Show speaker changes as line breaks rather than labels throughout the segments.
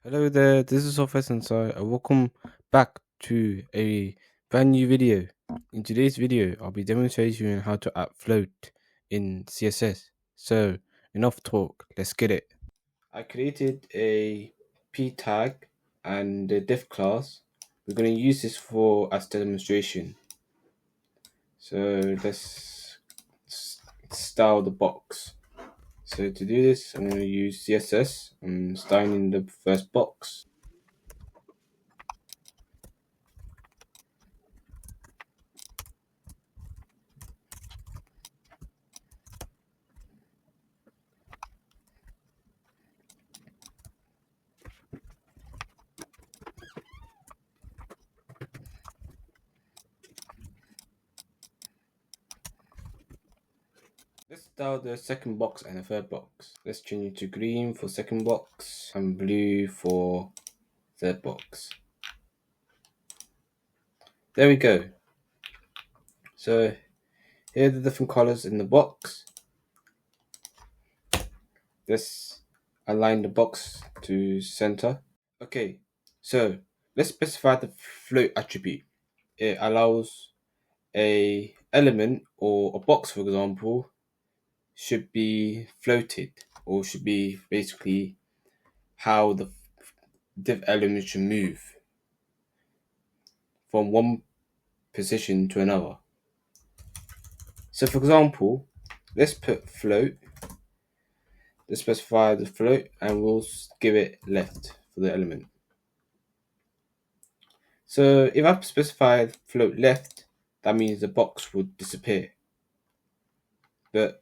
Hello there, this is Office Inside and welcome back to a brand new video. In today's video, I'll be demonstrating how to add float in CSS. So, enough talk, let's get it. I created a p tag and a div class. We're going to use this for as demonstration. So, let's style the box. So to do this, I'm going to use CSS. I'm styling the first box. Let's style the second box and the third box. Let's change it to green for second box and blue for third box. There we go. So here are the different colors in the box. Let's align the box to center. Okay, so let's specify the float attribute. It allows a element or a box, for example, should be floated, or should be basically how the div element should move from one position to another. So for example, let's put float. Let's specify the float and we'll give it left for the element. So if I specify float left, that means the box would disappear. But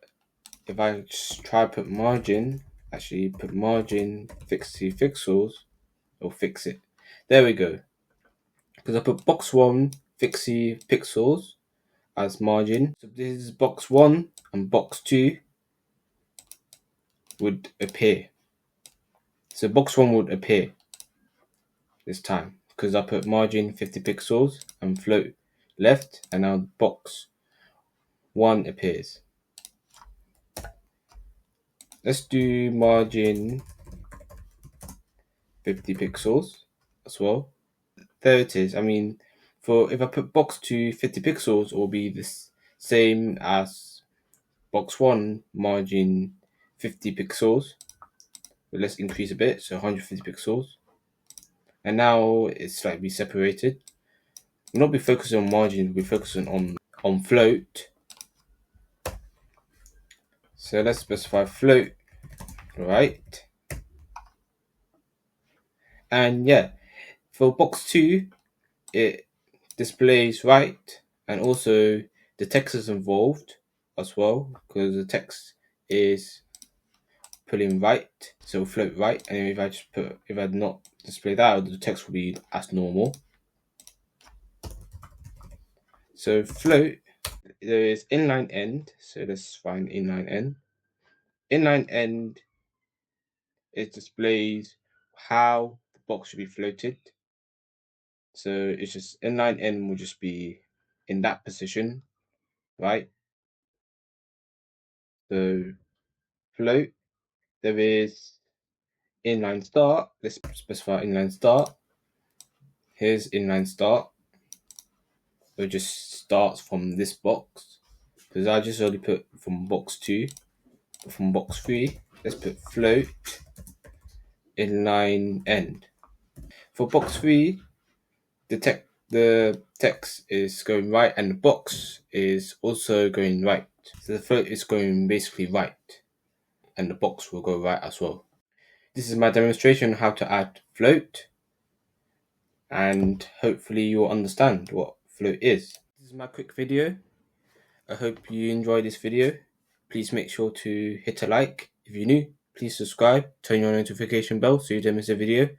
if I just try put margin, actually put margin fixie pixels, or fix it. There we go. Because I put box 1 fixie pixels as margin. So this is box 1 and box 2 would appear. So box 1 would appear this time because I put margin 50 pixels and float left, and now box 1 appears. Let's do margin 50 pixels as well. There it is. I mean, for if I put box 2 50 pixels, it will be the same as box 1 margin 50 pixels. But let's increase a bit, so 150 pixels. And now it's slightly separated. We'll not be focusing on margin, we'll be focusing on float. So let's specify float right. And yeah, for box 2, it displays right, and also the text is involved as well because the text is pulling right, so float right. And if I not display that, the text will be as normal. So float, there is inline end, so let's find inline end. Inline end, it displays how the box should be floated. So it's just inline end will just be in that position, right? So float, there is inline start. Let's specify inline start. Here's inline start. It just starts from this box because I just already put from box 2. But from box 3, let's put float inline end. For box 3, the text is going right and the box is also going right. So the float is going basically right and the box will go right as well. This is my demonstration on how to add float, and hopefully you'll understand what float is. This is my quick video. I hope you enjoyed this video. Please make sure to hit a like. If you're new, please subscribe, turn your notification bell so you don't miss a video.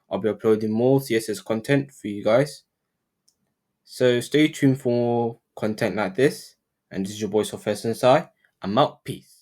I'll be uploading more CSS content for you guys. So stay tuned for more content like this. And this is your boy Software Sensei. I'm out. Peace.